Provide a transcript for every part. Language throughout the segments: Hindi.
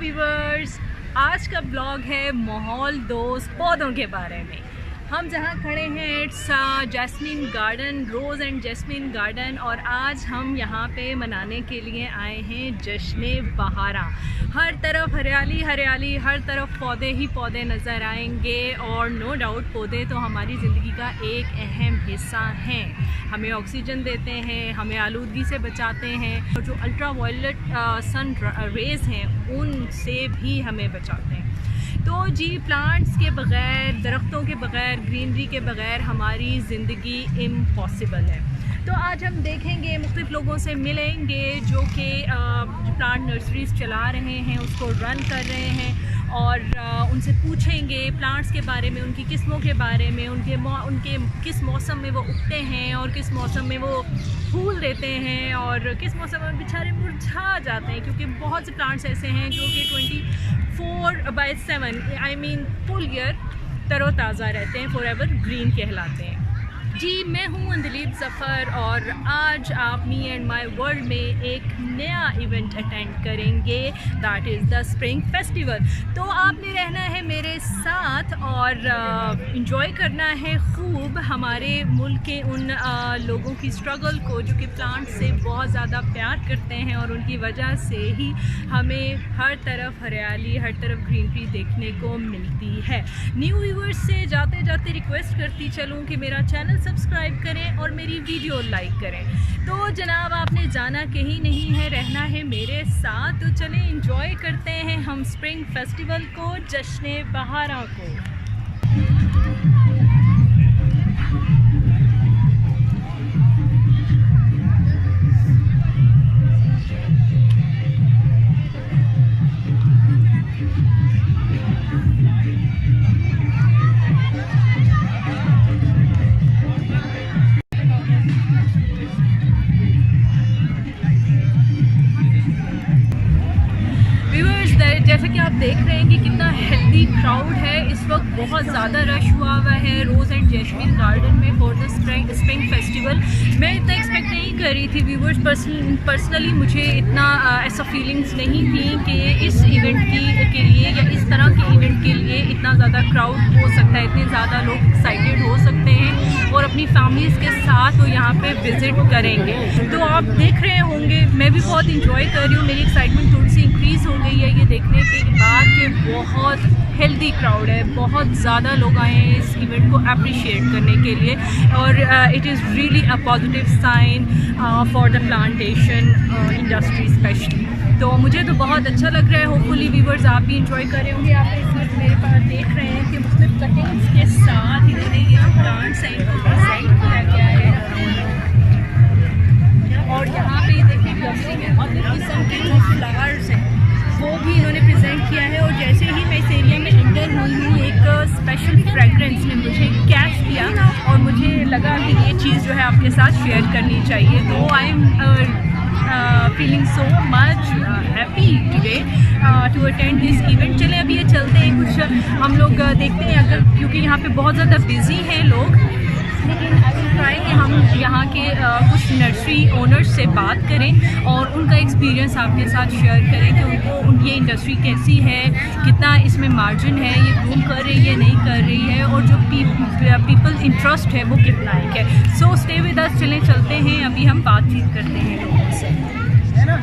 व्यूअर्स, आज का ब्लॉग है माहौल दोस्त पौधों के बारे में। हम जहाँ खड़े हैं it's jasmine garden, rose and jasmine garden, और आज हम यहाँ पे मनाने के लिए आए हैं जश्न बहारा। हर तरफ हरियाली हरियाली, हर तरफ पौधे ही पौधे नज़र आएंगे और नो डाउट पौधे तो हमारी ज़िंदगी का एक अहम हिस्सा हैं। हमें ऑक्सीजन देते हैं, हमें आलूदगी से बचाते हैं और जो अल्ट्रा वायलेट सन रेज़ हैं उनसे भी हमें बचाते हैं। तो जी, प्लांट्स के बग़ैर, दरख्तों के बग़ैर, ग्रीनरी के बग़ैर हमारी ज़िंदगी इम्पॉसिबल है। तो आज हम देखेंगे, मुख्तलिफ़ लोगों से मिलेंगे जो कि प्लांट नर्सरीज़ चला रहे हैं, उसको रन कर रहे हैं, और उनसे पूछेंगे प्लांट्स के बारे में, उनकी किस्मों के बारे में, उनके किस मौसम में वो उगते हैं और किस मौसम में वो फूल देते हैं और किस मौसम में बेचारे मुरझा जाते हैं, क्योंकि बहुत से प्लांट्स ऐसे हैं जो कि 24/7 आई मीन फुल ईयर तरोताज़ा रहते हैं, फॉरएवर ग्रीन कहलाते हैं। जी, मैं हूँ अंदलीब ज़फ़र और आज आप मी एंड माय वर्ल्ड में एक नया इवेंट अटेंड करेंगे, that is the spring festival. तो आपने रहना है मेरे साथ और इन्जॉय करना है खूब हमारे मुल्क के उन लोगों की स्ट्रगल को जो कि प्लांट से बहुत ज़्यादा प्यार करते हैं, और उनकी वजह से ही हमें हर तरफ हरियाली, हर तरफ ग्रीनरी देखने को मिलती है। न्यू व्यूअर्स से जाते जाते रिक्वेस्ट करती चलूँ कि मेरा चैनल सब्सक्राइब करें और मेरी वीडियो लाइक करें। तो जनाब, आपने जाना कहीं नहीं है, रहना है मेरे साथ। तो चलें एंजॉय करते हैं हम स्प्रिंग फेस्टिवल को, जश्न बहारा को। जैसे कि आप देख रहे हैं कि कितना हेल्दी क्राउड है इस वक्त, बहुत ज़्यादा रश हुआ है रोज़ एंड जैस्मिन गार्डन में फॉर द स्प्रिंग फेस्टिवल। मैं इतना एक्सपेक्ट नहीं कर रही थी व्यूवर्स, पर्सनली मुझे इतना ऐसा फीलिंग्स नहीं थी कि इस इवेंट के लिए या इस तरह के इवेंट के लिए इतना ज़्यादा क्राउड हो सकता है, इतने ज़्यादा लोग एक्साइटेड हो सकते हैं और अपनी फैमिलीज़ के साथ वो यहाँ पे विज़िट करेंगे। तो आप देख रहे होंगे, मैं भी बहुत इंजॉय कर रही हूँ, मेरी एक्साइटमेंट थोड़ी सी इंक्रीज़ हो गई है ये देखने के बाद कि बहुत हेल्दी क्राउड है, बहुत ज़्यादा लोग आए हैं इस इवेंट को अप्रिशिएट करने के लिए, और it is really a positive sign for the plantation industry specially. तो मुझे तो बहुत अच्छा लग रहा है। होपफुली व्यूअर्स आप भी इंजॉय कर रहे होंगे। आप इस वक्त मेरे पास देख रहे हैं कि मुख्तलिफ कटिंग्स के साथ इन्होंने ये प्लांट्स हैं, इनको प्रेजेंट किया गया है, और यहाँ पे देखिए गमले में अलग किस्म के जो फ्लावर्स हैं वो भी इन्होंने प्रेजेंट किया है। और जैसे ही मैं इस एरिया में एंटर हुई हूँ, एक स्पेशल फ्रेगरेंस ने मुझे कैच किया और मुझे लगा कि ये चीज़ जो है आपके साथ शेयर करनी चाहिए। तो I am feeling so much happy today to attend this event। चलें अभी ये चलते हैं, कुछ हम लोग देखते हैं, अगर क्योंकि यहाँ पे बहुत ज़्यादा बिजी हैं लोग, लेकिन आई विल ट्राई कि हम यहाँ के कुछ नर्सरी ओनर्स से बात करें और उनका एक्सपीरियंस आपके साथ शेयर करें कि उनको ये इंडस्ट्री कैसी है, कितना इसमें मार्जिन है, ये ग्रूम कर रही है नहीं कर रही है, और जो पीपल इंटरेस्ट है वो कितना है। सो स्टे विद अस, चलें चलते हैं, अभी हम बातचीत करते हैं लोगों से, है ना।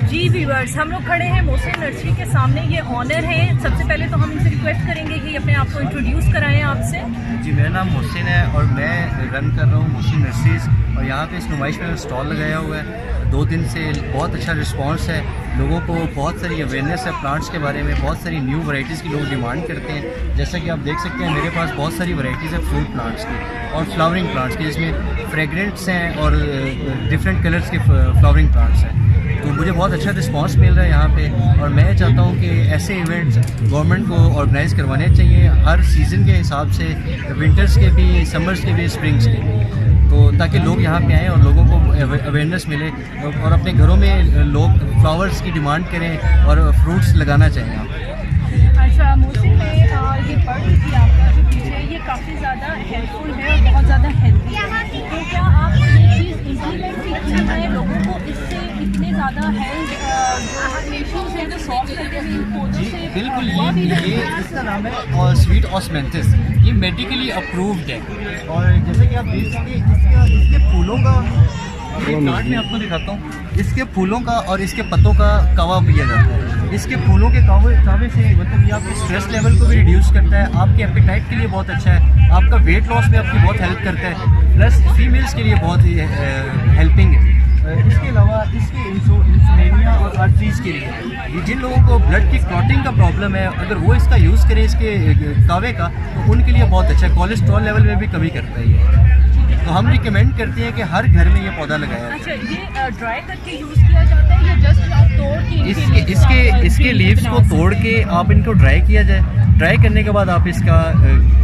जी व्यूअर्स, हम लोग खड़े हैं मोहसिन नर्सरी के सामने, ये ऑनर हैं। सबसे पहले तो हम इनसे रिक्वेस्ट करेंगे कि अपने आप को इंट्रोड्यूस कराएं आपसे। जी, मेरा नाम मोहसिन है और मैं रन कर रहा हूँ मोहसिन नर्सरीज़, और यहाँ पे इस नुमाइश में स्टॉल लगाया हुआ है। 2 दिन से बहुत अच्छा रिस्पांस है, लोगों को बहुत सारी अवेयरनेस है प्लांट्स के बारे में, बहुत सारी न्यू वैरायटीज़ की लोग डिमांड करते हैं। जैसा कि आप देख सकते हैं मेरे पास बहुत सारी वैरायटीज़ है फ्रूट प्लांट्स की और फ्लावरिंग प्लांट्स की, जिसमें फ्रेगरेंट्स हैं और डिफरेंट कलर्स के फ्लावरिंग प्लांट्स हैं। तो मुझे बहुत अच्छा रिस्पांस मिल रहा है यहाँ पे, और मैं चाहता हूँ कि ऐसे इवेंट्स गवर्नमेंट को ऑर्गेनाइज़ करवाने चाहिए हर सीज़न के हिसाब से, विंटर्स के भी, समर्स के भी, स्प्रिंग्स के, तो ताकि लोग यहाँ पे आएँ और लोगों को अवेयरनेस मिले और अपने घरों में लोग फ्लावर्स की डिमांड करें और फ्रूट्स लगाना चाहिए यहाँ पे। अच्छा, मोहसिन में ये पढ़ रही थी आपका जो पीछे, ये काफ़ी ज़्यादा हेल्पफुल है और बहुत ज़्यादा हेल्दी है। तो क्या आप ये चीज़ इम्प्लीमेंट की है, लोगों को इससे इतने ज़्यादा हेल्थ जो इश्यूज़ हैं जो सॉल्व मतलब इन पौधों जी से बिल्कुल, हुआ भी है? ये इसका नाम है स्वीट ऑस्मेंथिस। ये मेडिकली अप्रूव्ड है। और जैसे कि आप देख सकते हैं इसके फूलों का, ये प्लांट मैं आपको दिखाता हूँ। इसके फूलों का और इसके पत्तों का कवा पिया जाता है। इसके फूलों के कावे से मतलब ये आपके स्ट्रेस लेवल को भी रिड्यूस करता है, आपके एपेटाइट के लिए बहुत अच्छा है, आपका वेट लॉस में आपकी बहुत हेल्प करता है, प्लस फीमेल्स के लिए बहुत ही हेल्पिंग है। इसके अलावा इसके इंसुलिनिया और आर्टरीज के लिए, जिन लोगों को ब्लड की क्लॉटिंग का प्रॉब्लम है, अगर वो इसका यूज़ करें इसके कावे का, तो उनके लिए बहुत अच्छा है। कोलेस्ट्रॉल लेवल में भी कमी करता है ये। तो हम रिकमेंड करते हैं कि हर घर में ये पौधा लगाया जाए। अच्छा, ये ड्राई करके यूज़ किया जाता है या जस्ट आप तोड़ के इसके लीव्स को तोड़ के आप इनको ड्राई किया जाए। ड्राई करने के बाद आप इसका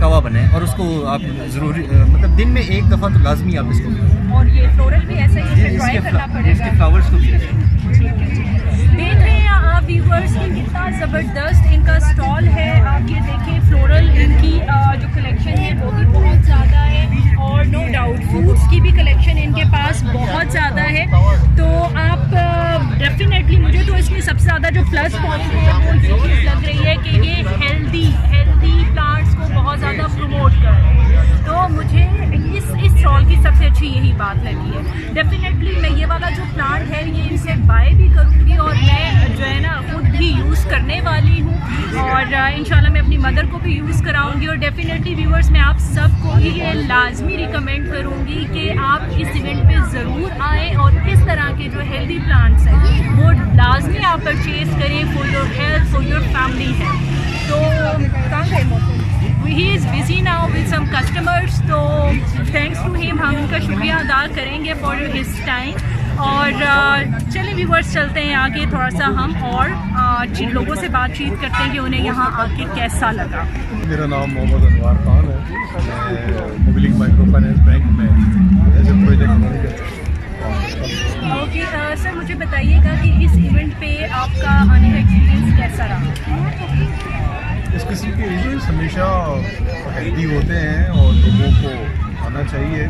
कवा बनाएं और उसको आप ज़रूरी मतलब दिन में एक दफ़ा तो लाजमी आप इसको। और ये फ्लोरल भी ऐसा ही है, ड्राई करना पड़ेगा। इसके फ्लावर्स को भी देख रहे हैं आप व्यूवर्स की कितना ज़बरदस्त इनका स्टॉल है। आप ये देखें, फ्लोरल इनकी जो कलेक्शन है वो भी बहुत ज़्यादा है, और नो डाउट फ्रूट्स की भी कलेक्शन इनके पास बहुत ज़्यादा है। तो आप डेफिनेटली, मुझे तो इसमें सबसे ज़्यादा जो प्लस पॉइंट है वो ये चीज़ लग रही है कि ये हेल्दी प्लांट्स को बहुत ज़्यादा प्रमोट कर रहे हैं। तो मुझे इस स्टॉल की सबसे अच्छी यही बात लगी है। डेफिनेटली मैं ये वाला जो प्लांट है ये इनसे बाय भी करूँगी, और मैं जो है ना खुद भी यूज़ करने वाली हूँ, और इंशाल्लाह मैं अपनी मदर को भी यूज़ कराऊंगी। और डेफिनेटली व्यूअर्स, मैं आप सबको ये लाजमी रिकमेंड करूँगी कि आप इस इवेंट पे ज़रूर आएँ और इस तरह के जो हेल्दी प्लांट्स हैं वो लाजमी आप परचेज़ करें for your health, for your family health. तो कहाँ गए Mausam? He is busy now with some customers, तो थैंक्स टू हिम, हम उनका शुक्रिया अदा करेंगे फॉर हिज टाइम। और चलिए व्यूवर्स, चलते हैं आगे थोड़ा सा हम और लोगों से बातचीत करते हैं कि उन्हें यहाँ आके कैसा लगा। मेरा नाम मोहम्मद अनवार खान है। मैं मोबिलिक माइक्रो फाइनेंस बैंक में as a project manager. Okay sir, मुझे बताइएगा कि इस इवेंट पे आपका आने का एक्सपीरियंस कैसा रहा? इस किस्म के इवेंट्स हमेशा हेल्दी होते हैं और लोगों को आना चाहिए।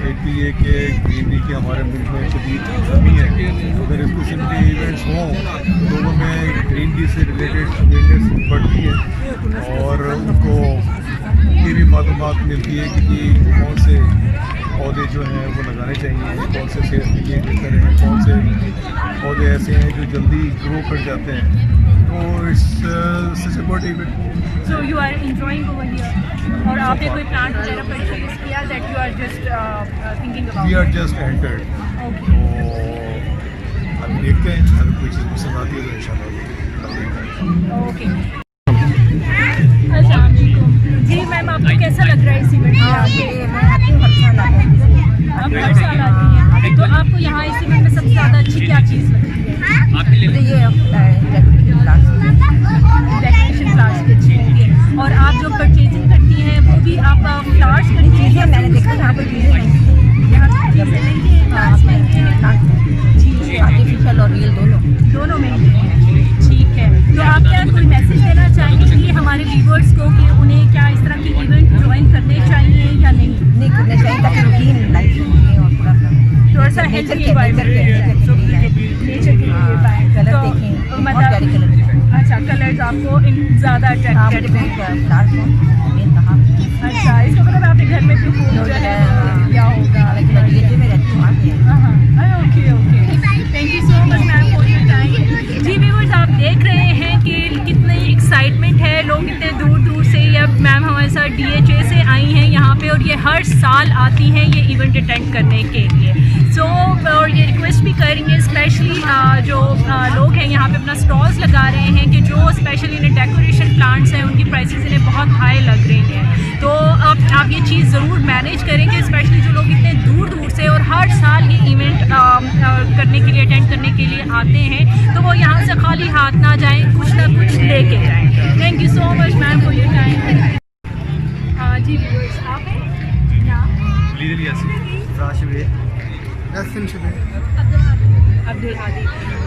एक भी ये कि ग्रीनरी की हमारे मुल्क में शदीद कमी है, अगर इस किस्म के इवेंट्स हों तो लोगों में ग्रीनरी से रिलेटेड अवेयरनेस बढ़ती है और उनको ये भी मालूमात मिलती है कि कौन से पौधे जो हैं वो लगाने चाहिए, कौन से सेहत के लिए बेहतर हैं, कौन से पौधे ऐसे हैं जो जल्दी ग्रो कर जाते हैं। तो it's such a good event. So you are enjoying over here, और आपने कोई प्लांट वगैरह परचेज किया that you are just thinking about? We are just entered. Okay, तो अभी देखते हैं, अगर कोई चीज़ पसंद आती है तो इंशाल्लाह। ओके। अस्सलाम वालेकुम जी मैम, आपको कैसा लग रहा है इस इवेंट में आके? मैं आती हूँ हर साल आती हूँ। आप हर साल आती हैं, तो आपको यहाँ इस इवेंट में सबसे ज़्यादा अच्छी क्या चीज़ लगती है? मुझे ये डेकोरेशन क्लास की अच्छी लगती है। और आप जो परचेजिंग करती हैं वो भी आप फ्लावर्स खरीदती हैं? चीज़ें मैंने देखा यहाँ पर चीज़ें नहीं, यहाँ चीज़ें महंगी हैं, फ्लावर्स महंगे हैं, आर्टिफिशियल और रियल दोनों महंगे हैं। ठीक है, तो आप क्या कोई मैसेज देना चाहेंगे हमारे व्यूवर्स को कि उन्हें क्या इस तरह की इवेंट ज्वाइन करने चाहिए या नहीं? करना चाहिए ताकि रूटीन लाइफ जिए और थोड़ा सा हेल्थ की नेचर के लिए पाएँ। कलर तो देखें और मतलब प्यारे कलर। अच्छा, कलर्स आपको ज़्यादा अट्रैक्ट करते हैं? अच्छा, इसको मतलब आपने घर में भी फूल जो है क्या होगा? Okay okay, thank you so much ma'am for your time. जी व्यूअर्स, आप देख रहे हैं कि कितनी एक्साइटमेंट है, लोग इतने दूर दूर से, या मैम हमारे साथ DHA से आई हैं यहाँ पे, और ये हर साल आती हैं ये इवेंट अटेंड करने के लिए। सो और ये रिक्वेस्ट भी करेंगे स्पेशली जो लोग हैं यहाँ पे अपना स्टॉल्स लगा रहे हैं कि जो स्पेशली इन्हें डेकोरेशन प्लांट्स हैं उनकी प्राइसेस इन्हें बहुत हाई लग रही हैं। तो आप ये चीज़ ज़रूर मैनेज करेंगे, स्पेशली जो लोग इतने दूर दूर से और हर साल ये इवेंट करने के लिए, अटेंड करने के लिए आते हैं, तो वो यहाँ से खाली हाथ ना जाएँ, कुछ ना कुछ लेके जाएँ। Thank you so much ma'am for your time. जी व्यूअर्स, आप हैं अब्दुल हादी।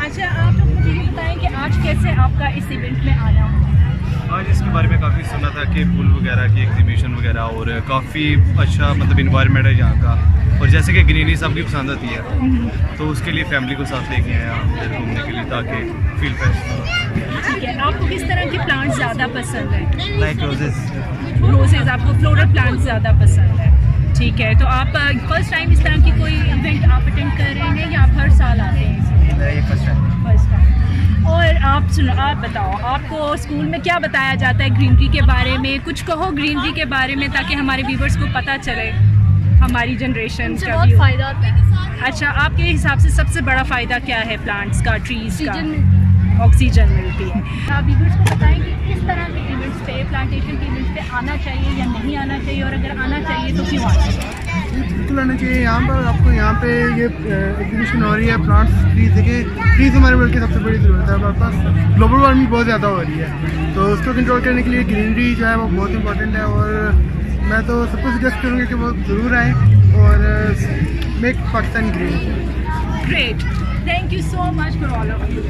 अच्छा, आप लोग मुझे ये बताएं कि आज कैसे आपका इस इवेंट में आना हुआ? आज इसके बारे में काफ़ी सुना था कि फूल वगैरह की एग्जीबिशन वगैरह, और काफ़ी अच्छा मतलब इन्वायरमेंट है यहाँ का, और जैसे कि ग्रीनरी सबकी पसंद होती है, तो उसके लिए फैमिली को साथ लेके आए हम इधर घूमने के लिए ताकि फील फ्रेश। ठीक है, आपको किस तरह के प्लांट्स ज़्यादा पसंद है? Like roses. रोजेज, आपको फ्लोरल प्लांट्स ज़्यादा पसंद है। ठीक है, तो आप फर्स्ट टाइम इस तरह की कोई इवेंट आप अटेंड कर रहे हैं या आप हर साल आते हैं इसमें? ये फर्स्ट टाइम। First time. और आप सुनो, आप बताओ, आपको स्कूल में क्या बताया जाता है ग्रीनरी के बारे में? कुछ कहो ग्रीनरी के बारे में ताकि हमारे व्यूवर्स को पता चले, हमारी जनरेशन का बहुत व्यू। फ़ायदा होता है। अच्छा, आपके हिसाब से सबसे बड़ा फ़ायदा क्या है प्लांट्स का, ट्रीज़ का? ऑक्सीजन मिलती है। आप व्यूवर्स को बताएं कि किस तरह के इवेंट्स पे, प्लांटेशन के इवेंट्स पे आना चाहिए या नहीं आना चाहिए, और अगर आना चाहिए तो क्यों आना चाहिए? बिल्कुल आना चाहिए। यहाँ पर आपको यहाँ पे ये एग्जीबिशन हो रही है प्लांट्स ट्रीज। देखिए, ट्रीज हमारे वर्ल्ड की सबसे बड़ी ज़रूरत है। हमारे पास ग्लोबल वार्मिंग बहुत ज़्यादा हो रही है, तो उसको कंट्रोल करने के लिए ग्रीनरी जो है वो बहुत इंपॉर्टेंट है। और मैं तो सबको सजेस्ट करूँगी कि वो ज़रूर आएँ और make Pakistan green. Great, thank you so much for all of you.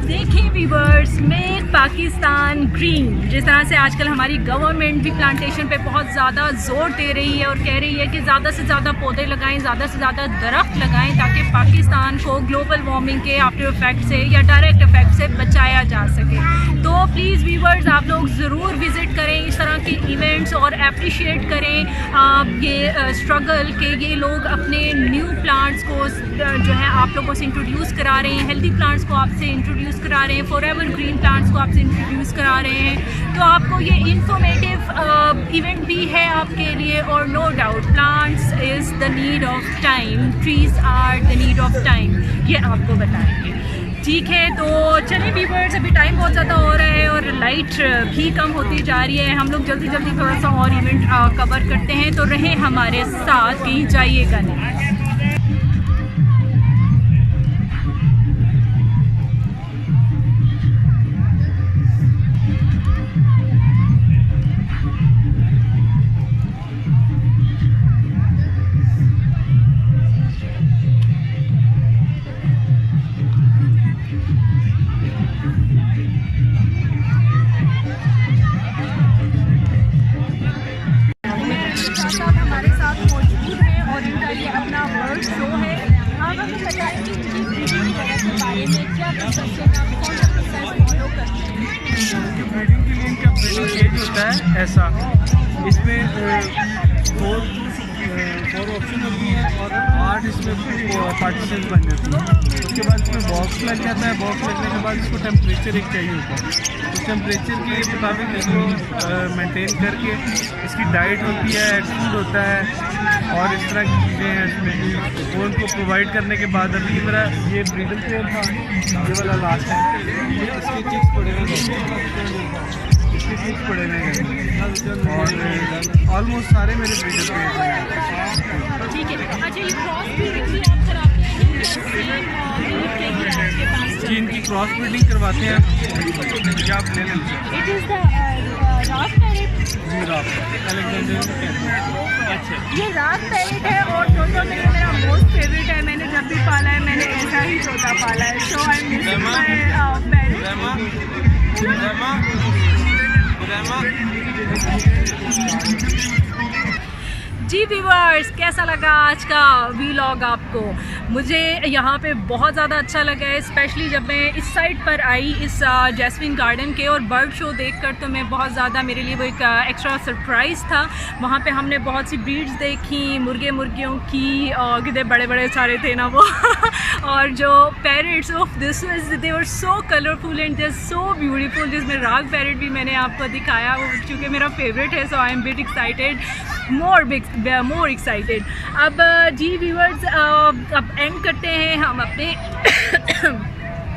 देखिए व्यूवर्स, मेक पाकिस्तान ग्रीन, जिस तरह से आजकल हमारी गवर्नमेंट भी प्लांटेशन पे बहुत ज़्यादा जोर दे रही है और कह रही है कि ज़्यादा से ज़्यादा पौधे लगाएं, ज़्यादा से ज़्यादा दरख्त लगाएं ताकि पाकिस्तान को ग्लोबल वार्मिंग के आफ्टर इफेक्ट से या डायरेक्ट इफेक्ट से बचाया जा सके। तो प्लीज़ व्यूवर्स, आप लोग ज़रूर विज़िट करें इस तरह के इवेंट्स और अप्रिशिएट करें ये स्ट्रगल के ये लोग अपने न्यू प्लांट्स को जो है आप लोगों से इंट्रोड्यूस करा रहे हैं, हेल्दी प्लांट्स को आपसे इंट्रोड्यूस करा रहे हैं, फॉरएवर ग्रीन प्लांट्स को आपसे इंट्रोड्यूस करा रहे हैं। तो आपको ये इंफॉर्मेटिव इवेंट भी है आपके लिए। और no doubt plants is the need of time, trees are the need of time, ये आपको बताएंगे। ठीक है, तो चलिए व्यूवर्स, अभी टाइम बहुत ज़्यादा हो रहा है और लाइट भी कम होती जा रही है। हम लोग जल्दी जल्दी थोड़ा सा और इवेंट कवर करते हैं, तो रहें हमारे साथ, कहीं जाइएगा नहीं। हमारे साथ मौजूद हैं और इनका ये अपना वर्ल्ड शो है। आप हमें बताएंगे कि ब्रीडिंग के बारे में क्या कर सकते हैं, आप कौन सा प्रोसेस फॉलो करते हैं? ब्रीडिंग के लिए इनका ब्रीडिंग केज होता है ऐसा, इसमें फोर ऑप्शन होती हैं और 8 इसमें पार्टीशन बन जाती है। उसके बाद इसमें बॉक्स लग जाता है, बॉक्स लगने के बाद इसको टेम्परेचर एक चाहिए होता है। उस टेम्परेचर के मुताबिक इसको मेंटेन करके इसकी डाइट होती है, फूड होता है और इस तरह की चीज़ें हैं इसमें, वो उनको प्रोवाइड करने के बाद अभी मेरा ये ब्रीडर पेयर था, ये वाला लास्ट है, ये इसके चिक्स पड़े हुए इसके चिक्स पड़े हुए हैं और ऑलमोस्ट सारे मेरे ब्रीडर पेयर हैं। ठीक है, अच्छा ये क्रॉस ब्रीडिंग भी आप कराते हैं? आपके पास जी, इनकी क्रॉस ब्रीडिंग करवाते हैं, या आप ले लीजिए। इट इज़ द रात पैरेट। जी, रात अच्छा, ये रात पैरेट है और तोता मेरा मोस्ट फेवरेट है। मैंने जब भी पाला है मैंने ऐसा ही तोता पाला है। So I miss my parrot. जी व्यूवर्स, कैसा लगा आज का वीलॉग आपको? मुझे यहाँ पे बहुत ज़्यादा अच्छा लगा है, स्पेशली जब मैं इस साइड पर आई इस जैस्मिन गार्डन के और बर्ड शो देखकर, तो मैं बहुत ज़्यादा, मेरे लिए वो एक एक्स्ट्रा सरप्राइज़ था। वहाँ पे हमने बहुत सी ब्रीड्स देखी, मुर्गे मुर्गियों की, और कितने बड़े बड़े सारे थे ना वो और जो parrots of this was they were so colourful and they so beautiful. जिसमें राग पैरेट भी मैंने आपको दिखाया, वो चूँकि मेरा फेवरेट है, so I am bit excited, more excited. अब जी व्यूअर्स, अब एंड करते हैं हम अपने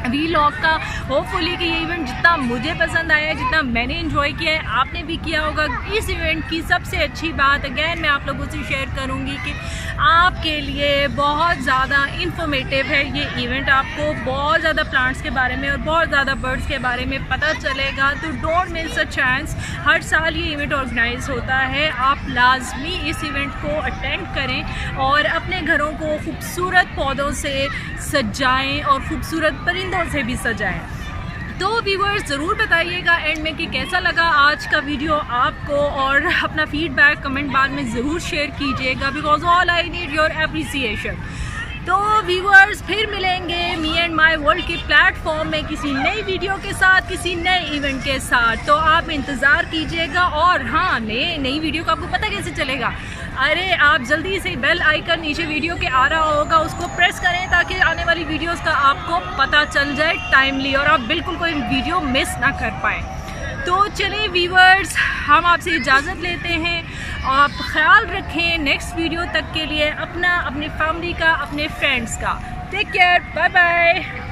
वीलॉग का। होपफुली कि ये इवेंट जितना मुझे पसंद आया है, जितना मैंने एंजॉय किया है, आपने भी किया होगा। इस इवेंट की सबसे अच्छी बात अगैन मैं आप लोगों से शेयर करूंगी कि आपके लिए बहुत ज़्यादा इंफॉर्मेटिव है ये इवेंट। आपको बहुत ज़्यादा प्लांट्स के बारे में और बहुत ज़्यादा बर्ड्स के बारे में पता चलेगा, तो डोंट मिस अ चांस। हर साल ये इवेंट ऑर्गेनाइज होता है, आप लाजमी इस इवेंट को अटेंड करें और अपने घरों को खूबसूरत पौधों से सजाएं और खूबसूरत परिंदों से भी सजाएं। तो व्यूअर्स ज़रूर बताइएगा एंड में कि कैसा लगा आज का वीडियो आपको, और अपना फीडबैक कमेंट बाद में ज़रूर शेयर कीजिएगा, because all I need your appreciation. तो व्यूअर्स फिर मिलेंगे मी एंड माई वर्ल्ड के प्लेटफॉर्म में किसी नई वीडियो के साथ, किसी नए इवेंट के साथ। तो आप इंतज़ार कीजिएगा। और हाँ, नई वीडियो का आपको पता कैसे चलेगा? अरे आप जल्दी से बेल आइकन नीचे वीडियो के आ रहा होगा, उसको प्रेस करें ताकि आने वाली वीडियोस का आपको पता चल जाए टाइमली, और आप बिल्कुल कोई वीडियो मिस ना कर पाएँ। तो चलिए व्यूअर्स, हम आपसे इजाज़त लेते हैं। आप ख्याल रखें नेक्स्ट वीडियो तक के लिए अपना, अपनी फैमिली का, अपने फ्रेंड्स का। Take care, bye bye.